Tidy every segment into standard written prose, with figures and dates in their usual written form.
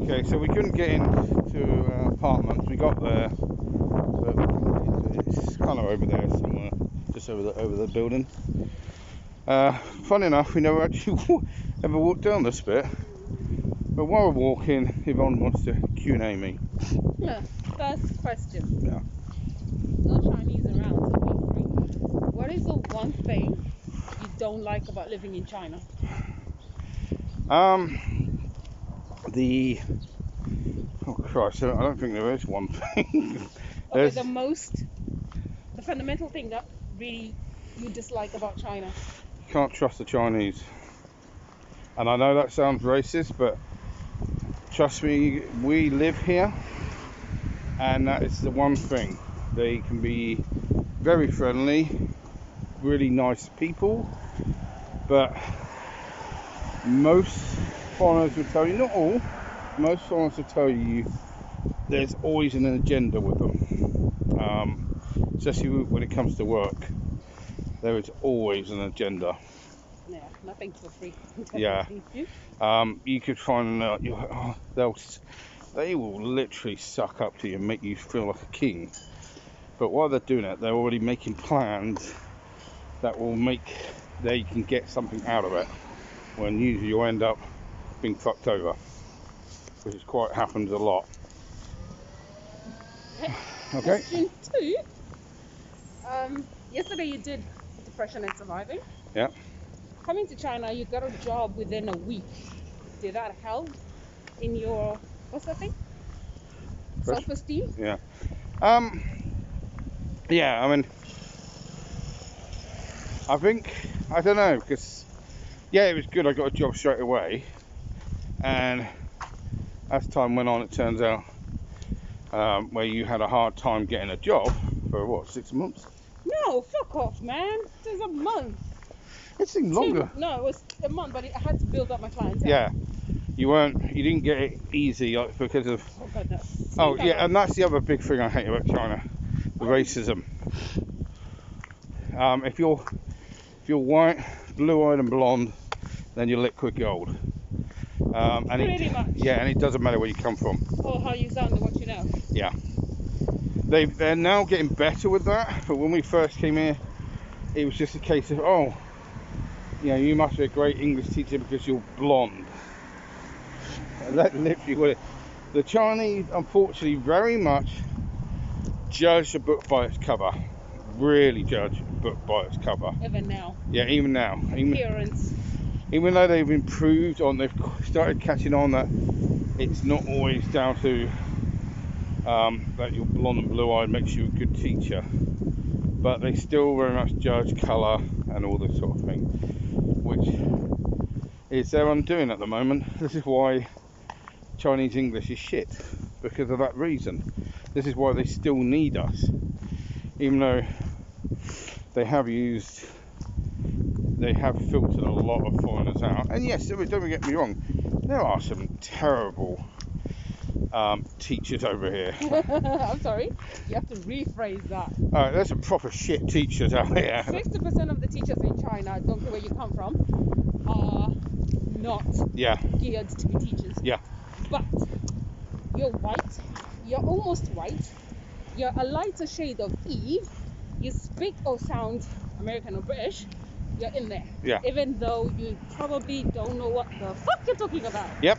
Okay, so we couldn't get into apartments. We got there, but it's kind of over there somewhere, just over the building. Funny enough, we never actually ever walked down this bit. But while we're walking, Yvonne wants to Q&A me. Yeah. First question. Yeah. No Chinese around, so feel free. What is the one thing you don't like about living in China? Oh Christ, I don't think there is one thing. Okay, the fundamental thing that really you dislike about China. Can't trust the Chinese. And I know that sounds racist, but trust me, we live here, and that is the one thing. They can be very friendly, really nice people, but most foreigners will tell you, not all, most foreigners will tell you there's always an agenda with them. Especially when it comes to work, there is always an agenda. Yeah, nothing for free. Yeah. You could find they will literally suck up to you and make you feel like a king. But while they're doing it, they're already making plans that will make they can get something out of it. When usually you end up being fucked over, which is quite happens a lot. Okay. Question 2. Yesterday you did Depression and Surviving. Yeah. Coming to China, you got a job within a week. Did that help in your, what's that thing? Self-esteem? Yeah. Yeah, I mean, I think, I don't know, because, yeah, it was good. I got a job straight away. And as time went on, it turns out where you had a hard time getting a job for, what, 6 months? No, fuck off, man. It was a month. It seemed longer. No, it was a month, but I had to build up my clientele. Yeah. You didn't get it easy, like, because of... Oh, God, no. Oh, yeah, and that's the other big thing I hate about China. The racism. If you're white, blue-eyed and blonde, then you're liquid gold. Pretty much. Yeah, and it doesn't matter where you come from. Or how you sound or what you know. Yeah. They're now getting better with that, but when we first came here, it was just a case of, oh, you know, you must be a great English teacher because you're blonde. And that's literally what it... The Chinese, unfortunately, very much judge a book by its cover. Really judge a book by its cover. Even now. Yeah, even now. Appearance. Even though they've improved on, they've started catching on that it's not always down to that you're blonde and blue-eyed makes you a good teacher. But they still very much judge colour and all this sort of thing, which is their undoing at the moment. This is why Chinese English is shit, because of that reason. This is why they still need us, even though they have filtered a lot of foreigners out. And yes, don't get me wrong, there are some terrible teachers over here. I'm sorry, you have to rephrase that. There's some proper shit teachers out here. 60% of the teachers in China, I don't care where you come from, are not geared to be teachers. Yeah. But you're white, you're almost white, you're a lighter shade of Eve, you speak or sound American or British, you're in there. Yeah. Even though you probably don't know what the fuck you're talking about. Yep.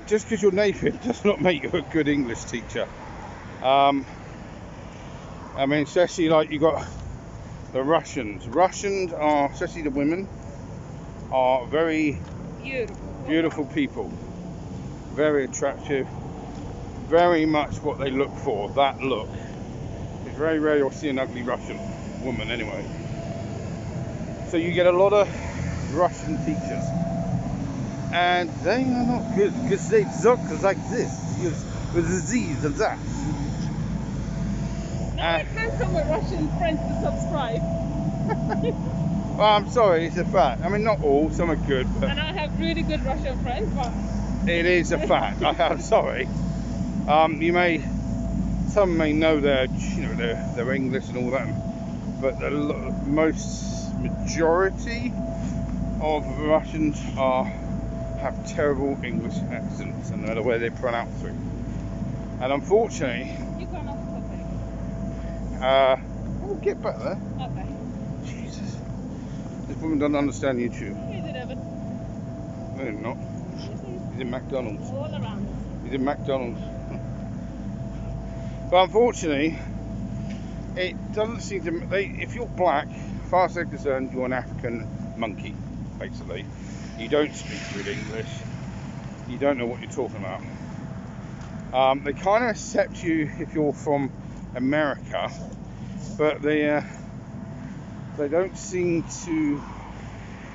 Just because you're native does not make you a good English teacher. I mean, especially like you got the Russians. Russians are, especially the women, are very beautiful people. Very attractive. Very much what they look for. That look. It's very rare you'll see an ugly Russian woman anyway. So you get a lot of Russian teachers. And they are not good because they talk like this, with the Z's and that. Now I can't tell my Russian friends to subscribe. Well, I'm sorry, it's a fact. I mean, not all, some are good, but... And I have really good Russian friends, but... It is a fact, I'm sorry. Some may know their English and all that, but the majority of Russians are have terrible English accents and the way they pronounce it. And unfortunately, You gone off topic. we'll get back there. Okay. Jesus. This woman doesn't understand YouTube. Is it ever? No, he's not. He's in McDonald's. All around. He's in McDonald's. But unfortunately, it doesn't seem to. If you're black, as far as they're concerned, you're an African monkey, basically. You don't speak good English. You don't know what you're talking about. They kind of accept you if you're from America, but they don't seem to.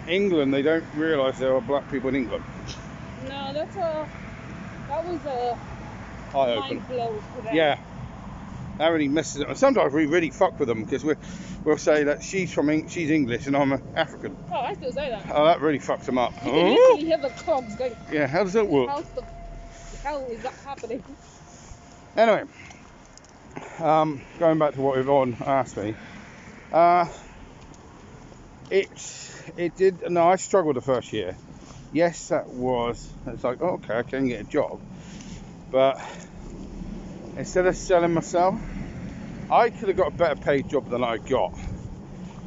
England, they don't realise there are black people in England. No, that was a Eye open. mind blow for them. Yeah, that really messes it. And sometimes we really fuck with them because we'll say that she's English and I'm African. Oh, I still say that. Oh, that really fucks them up. You can literally hear the clogs going. Yeah, how does that work? How the hell is that happening? Anyway, going back to what Yvonne asked me, it did. No, I struggled the first year. Yes, it's like, oh, okay, I can get a job, but instead of selling myself, I could have got a better paid job than I got.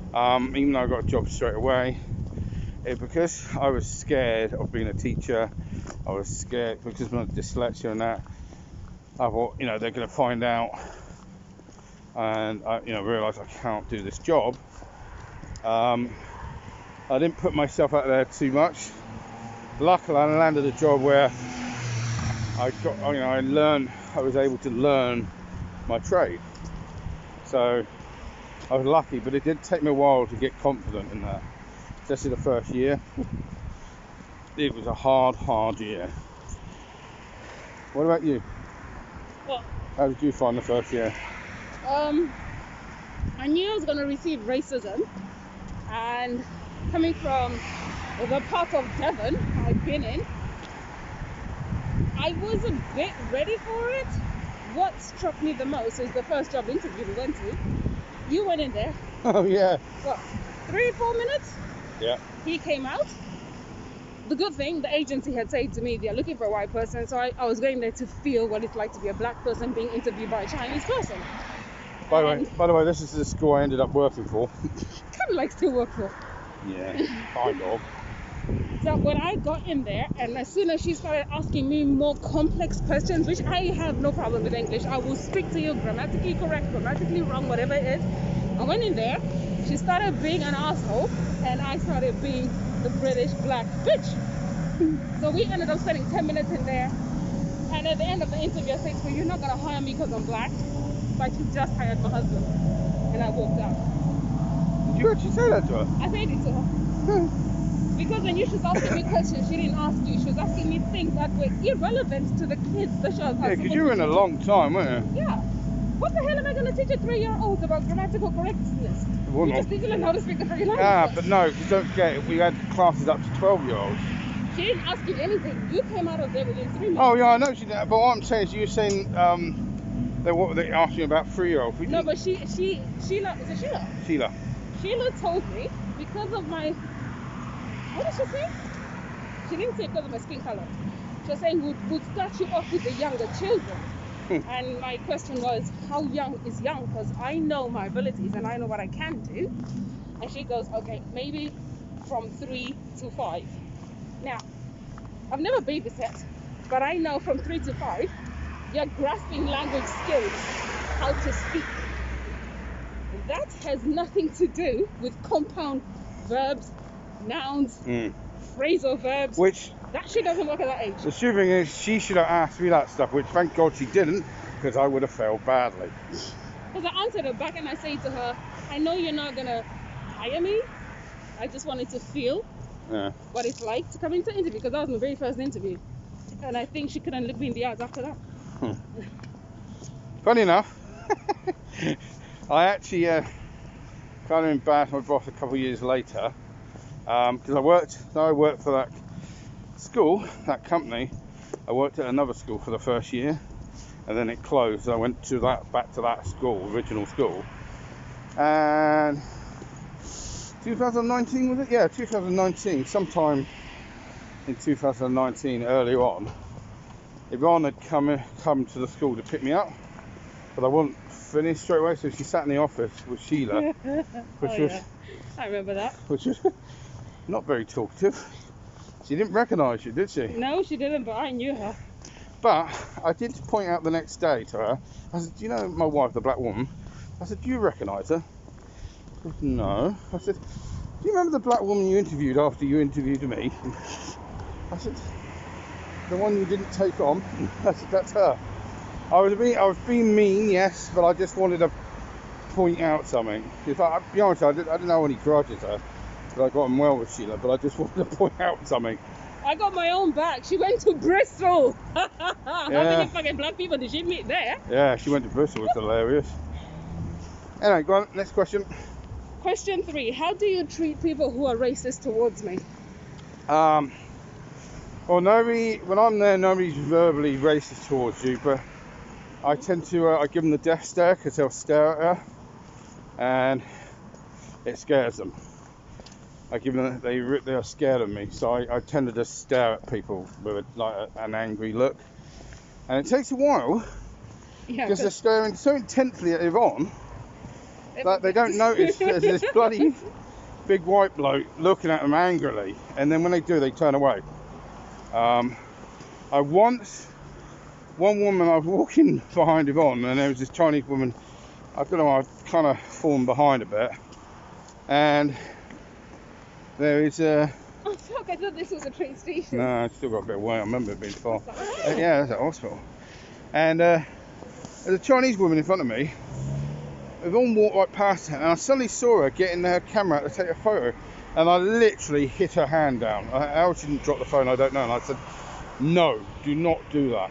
Even though I got a job straight away, because I was scared of being a teacher. I was scared because of my dyslexia and that. I thought, they're going to find out, and I, realise I can't do this job. I didn't put myself out there too much. Luckily, I landed a job where I was able to learn my trade. So I was lucky, but it did take me a while to get confident in that. Especially the first year. It was a hard year. What about you? What? How did you find the first year? I knew I was going to receive racism, and coming from the part of Devon I've been in, I was a bit ready for it. What struck me the most is the first job interview we went to. You went in there. Oh yeah. What, 3-4 minutes? Yeah. He came out. The good thing, the agency had said to me they're looking for a white person, so I was going there to feel what it's like to be a black person being interviewed by a Chinese person. By the way, this is the school I ended up working for. Kind of like still work for. Yeah, kind of. So when I got in there, and as soon as she started asking me more complex questions, which I have no problem with English, I will speak to you grammatically correct, grammatically wrong, whatever it is. I went in there, she started being an asshole, and I started being the British black bitch. So we ended up spending 10 minutes in there, and at the end of the interview I said to her, you're not going to hire me because I'm black, but you just hired my husband. And I walked out. Did you actually say that to her? I said it to her. Because when she was asking me questions, she didn't ask you. She was asking me things that were irrelevant to the kids that she was Yeah, because you were in a long time, weren't you? Yeah. What the hell am I going to teach a 3-year-old about grammatical correctness? Well, You not. just need to learn how to speak the 3 languages. Ah, but no, because don't forget, we had classes up to 12-year-olds. She didn't ask you anything. You came out of there within 3 minutes. Oh yeah, I know she did. But what I'm saying is, you were saying they asked me about 3-year-olds. No, but Sheila, is it Sheila? Sheila. Sheila told me because of my, what did she say? She didn't say because of my skin color. She was saying we'd start you off with the younger children. And my question was, how young is young? Because I know my abilities and I know what I can do. And she goes, okay, maybe from 3 to 5. Now, I've never babysat, but I know from 3 to 5, you're grasping language skills, how to speak. That has nothing to do with compound verbs, nouns, phrasal verbs. Which, that shit doesn't work at that age. the stupid thing is, she should have asked me that stuff, which thank God she didn't, because I would have failed badly. Because I answered her back and I said to her, I know you're not going to hire me. I just wanted to feel what it's like to come into interview, because that was my very first interview. And I think she couldn't look me in the eyes after that. Funny enough, I actually kind of embarrassed my boss a couple of years later, because I worked for that school, that company. I worked at another school for the first year, and then it closed. I went to back to that school, original school, and 2019 was it? Yeah, 2019. Sometime in 2019 earlier on, Yvonne had come to the school to pick me up, but I wasn't finished straight away, so she sat in the office with Sheila, I remember that. which was not very talkative. She didn't recognise you, did she? No, she didn't, but I knew her. But I did point out the next day to her, I said, do you know my wife, the black woman? I said, do you recognise her? She said, no. I said, do you remember the black woman you interviewed after you interviewed me? I said, the one you didn't take on? I said, that's her. I was being mean, yes, but I just wanted to point out something. Because I'll be honest, I didn't know any grudges her, but I got on well with Sheila, but I just wanted to point out something. I got my own back. She went to Bristol. How many fucking black people did she meet there? Yeah, she went to Bristol. It's hilarious. Anyway, go on. Next question. Question 3. How do you treat people who are racist towards me? Well, when I'm there, nobody's verbally racist towards you, but I tend to I give them the death stare because they'll stare at her, and it scares them. I give them they are scared of me, so I tend to just stare at people with an angry look, and it takes a while because they're staring so intently at Yvonne that they don't notice there's this bloody big white bloke looking at them angrily, and then when they do, they turn away. One woman, I was walking behind Yvonne, and there was this Chinese woman. I don't know, I kind of fallen behind a bit, and there is a... Oh fuck, I thought this was a train station. No, I still got a bit away. I remember it being far. Yeah, that's at hospital. And there's a Chinese woman in front of me. Yvonne walked right past her, and I suddenly saw her getting her camera out to take a photo, and I literally hit her hand down. How she didn't drop the phone, I don't know. And I said, no, do not do that.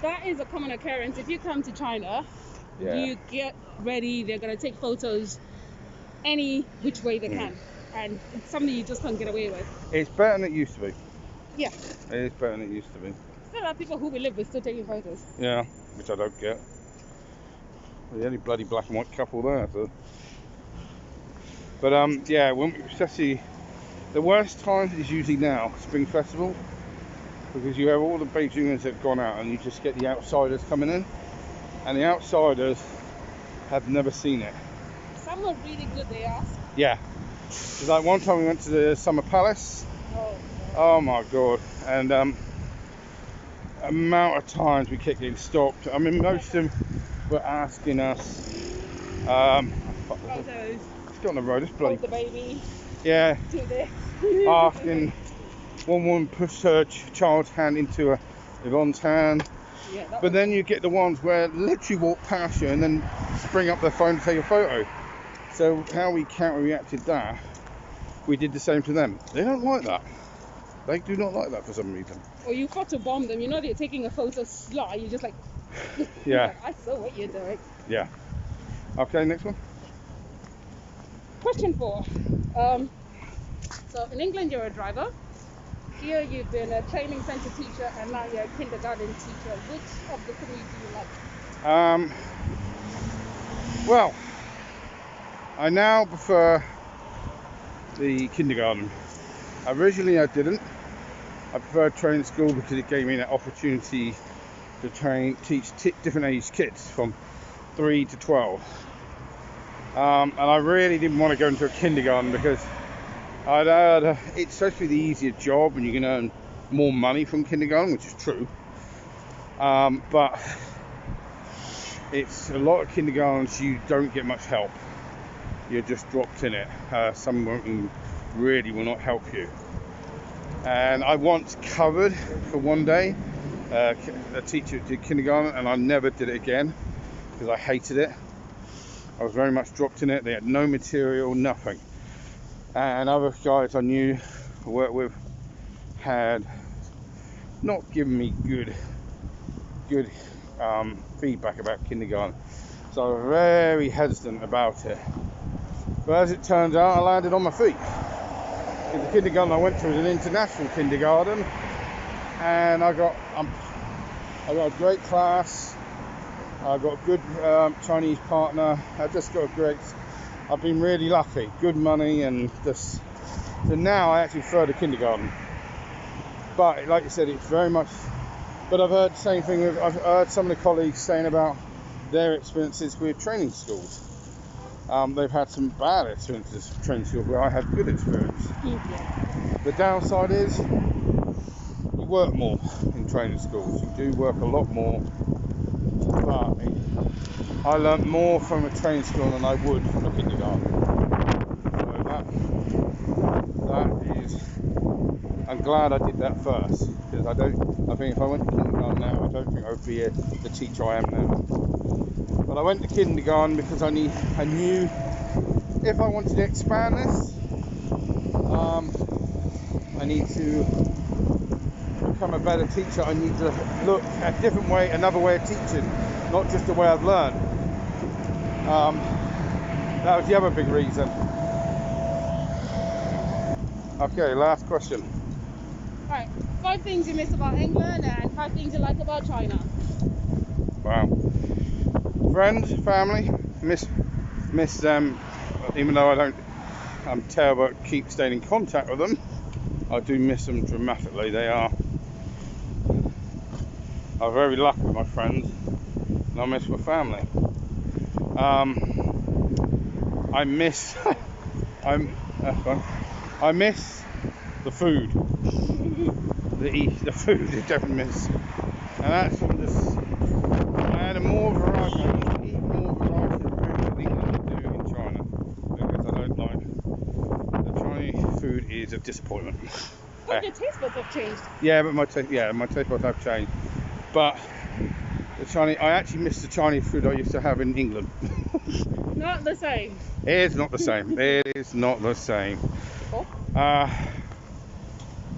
That is a common occurrence. If you come to China, you get ready. They're going to take photos any which way they can. And it's something you just can't get away with. It's better than it used to be. Yeah. It is better than it used to be. There are people who we live with still taking photos. Yeah, which I don't get. We're the only bloody black and white couple there. So. But especially the worst time is usually now, Spring Festival, because you have all the Beijingers that have gone out, and you just get the outsiders coming in, and the outsiders have never seen it. Some are really good, they ask. Yeah. It's like one time we went to the Summer Palace. Oh my god. And amount of times we kept getting stopped. I mean, most of them were asking us Photos. let's get on the road, it's bloody... Hold the baby. Yeah. Do this. Asking... One woman pushed her child's hand into Yvonne's hand. Yeah, but then you get the ones where literally walk past you and then bring up their phone to take a photo. So how we counter-reacted that, we did the same to them. They don't like that. They do not like that for some reason. Or you photobomb them. You know they're taking a photo slot. You're just like... Yeah. I saw what you're doing. Yeah. Okay, next one. Question 4. So in England you're a driver. Here you've been a training centre teacher, and now you're a kindergarten teacher. Which of the 3 do you like? Well, I now prefer the kindergarten. Originally I didn't. I preferred training school because it gave me that opportunity to teach different age kids from 3 to 12. And I really didn't want to go into a kindergarten because it's supposed to be the easier job and you can earn more money from kindergarten, which is true. But it's a lot of kindergartens you don't get much help. You're just dropped in it. Some will not help you. And I once covered for one day a teacher who did kindergarten, and I never did it again because I hated it. I was very much dropped in it. They had no material, nothing. And other guys I knew, I worked with, had not given me good feedback about kindergarten. So I was very hesitant about it. But as it turns out, I landed on my feet. The kindergarten I went to was an international kindergarten, and I got a great class. I got a good Chinese partner. I've been really lucky. Good money, and so now I actually prefer the kindergarten. But like you said, it's very much. But I've heard the same thing. I've heard some of the colleagues saying about their experiences with training schools. They've had some bad experiences with training schools where I had good experience. Yeah. The downside is you work more in training schools. You do work a lot more. But I learnt more from a training school than I would from a kindergarten. So that is. I'm glad I did that first, because I think if I went to kindergarten now, I don't think I would be the teacher I am now. But I went to kindergarten because I knew if I wanted to expand this, I need to become a better teacher. I need to look at a different way, another way of teaching, not just the way I've learned. That was the other big reason. Okay, last question. Right, 5 things you miss about England and 5 things you like about China. Wow. Friends, family, miss them. Even though I'm terrible at keep staying in contact with them, I do miss them dramatically. I'm very lucky with my friends, and I miss my family. I miss I miss the food. The food I definitely miss, and that's from this. I had a more variety. I need to eat more variety of food in England than I do in China, because I don't like the Chinese food is a disappointment. But your taste buds have changed. Yeah, but my taste buds have changed. But the Chinese, I actually miss the Chinese food I used to have in England. Not the same. It is not the same. It is not the same. Oh.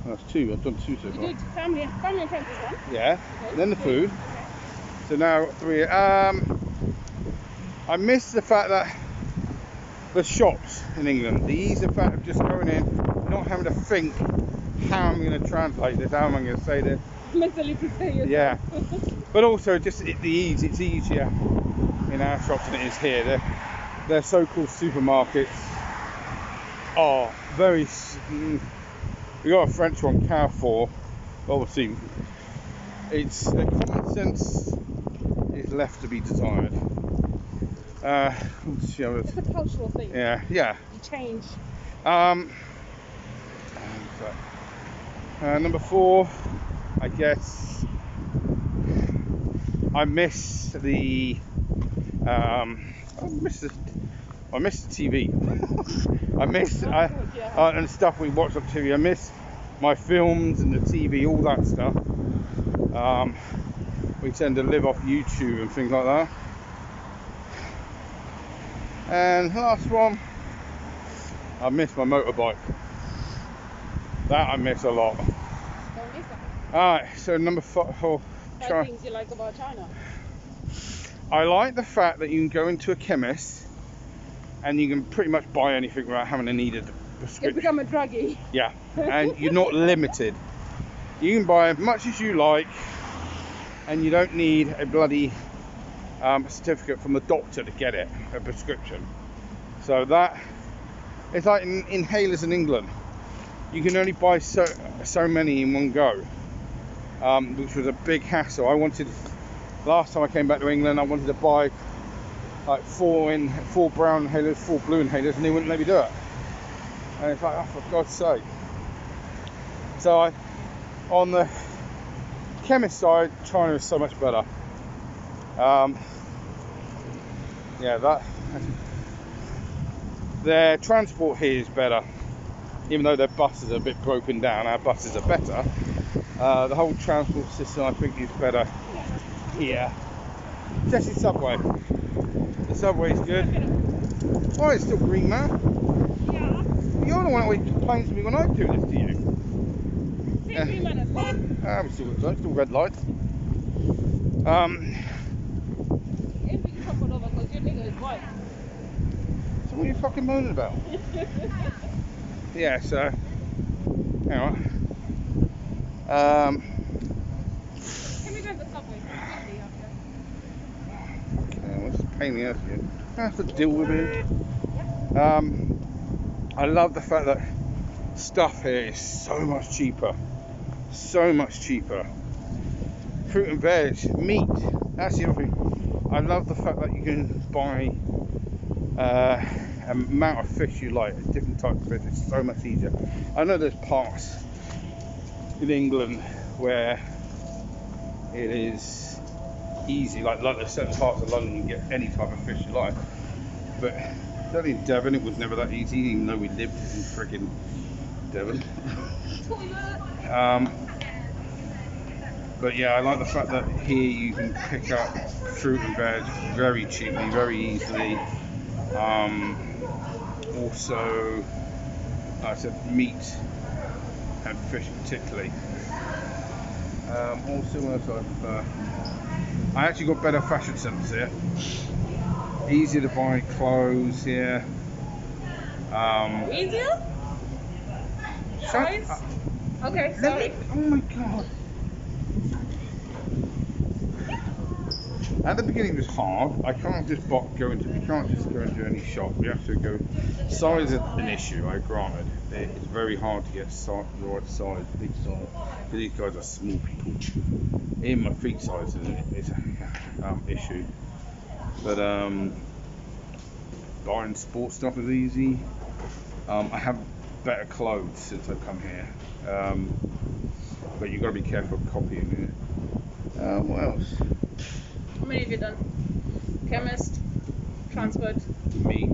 That's 2. I've done 2 so You far. did family and friends is one. Yeah. Okay. Then the food. Okay. So now 3. I miss the fact that the shops in England, the easy fact of just going in, not having to think how I'm going to translate this, how am I going to say this. Mentally prepare yourself. Yeah. But also just the ease. It's easier in our shops than it is here. Their so-called supermarkets are very. We got a French one, Carrefour. Obviously, it's common sense is left to be desired. It's a cultural thing. Yeah. You change. Number 4, I guess I miss the TV. And stuff we watch on TV. I miss my films and the TV, all that stuff. We tend to live off YouTube and things like that. And last one, I miss my motorbike. That I miss a lot. Don't miss that. Alright, so number 4. 5 things you like about China. I like the fact that you can go into a chemist and you can pretty much buy anything without having to need a prescription. You become a druggie. Yeah, and you're not limited. You can buy as much as you like, and you don't need a bloody certificate from the doctor to get it, a prescription. So that it's like inhalers in England. You can only buy so many in one go, which was a big hassle. Last time I came back to England, I wanted to buy like 4 brown inhalers, 4 blue inhalers, and they wouldn't let me do it. And it's like, oh, for God's sake. So on the chemist side, China is so much better. Their transport here is better. Even though their buses are a bit broken down, our buses are better. The whole transport system, I think, is better here. Especially subway. The subway's good. Oh, it's still green, man. Yeah. You're the one that always complains to me when I do this to you. Same green man as well. We still red lights. If we can come over because your nigga is white. So what are you fucking moaning about? Yeah, so anyway. Can we go to the subway quickly after? Okay, what's the pain in the ass again? I have to deal with it. I love the fact that stuff here is so much cheaper. So much cheaper. Fruit and veg, meat. That's the other thing. I love the fact that you can buy amount of fish you like, different types of fish. It's so much easier. I know there's parts in England where it is easy, like there's certain parts of London you can get any type of fish you like, but certainly in Devon it was never that easy, even though we lived in friggin' Devon. But yeah, I like the fact that here you can pick up fruit and veg very cheaply, very easily. Also, like I said, meat and fish particularly. Also, what else I actually got better fashion sense here. Easier to buy clothes here. Easier? Shut up. Okay, sorry. Oh my god. At the beginning it was hard. I can't just go into any shop. We have to go. Size is an issue, I granted. It's very hard to get the right size, big size. Because these guys are small people. Even my feet size is an issue. But buying sports stuff is easy. I have better clothes since I've come here. But you've got to be careful of copying here. What else? How many have you done? Chemist, transport, Meat,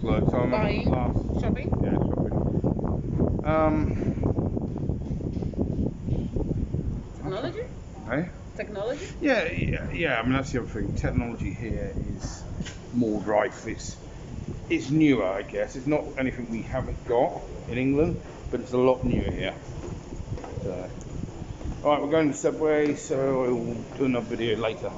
clothes, buying, shopping. Yeah, shopping. Technology? Eh? Technology? Yeah. I mean, that's the other thing. Technology here is more rife. It's newer, I guess. It's not anything we haven't got in England, but it's a lot newer here. So. Alright, we're going to Subway, so I will do another video later.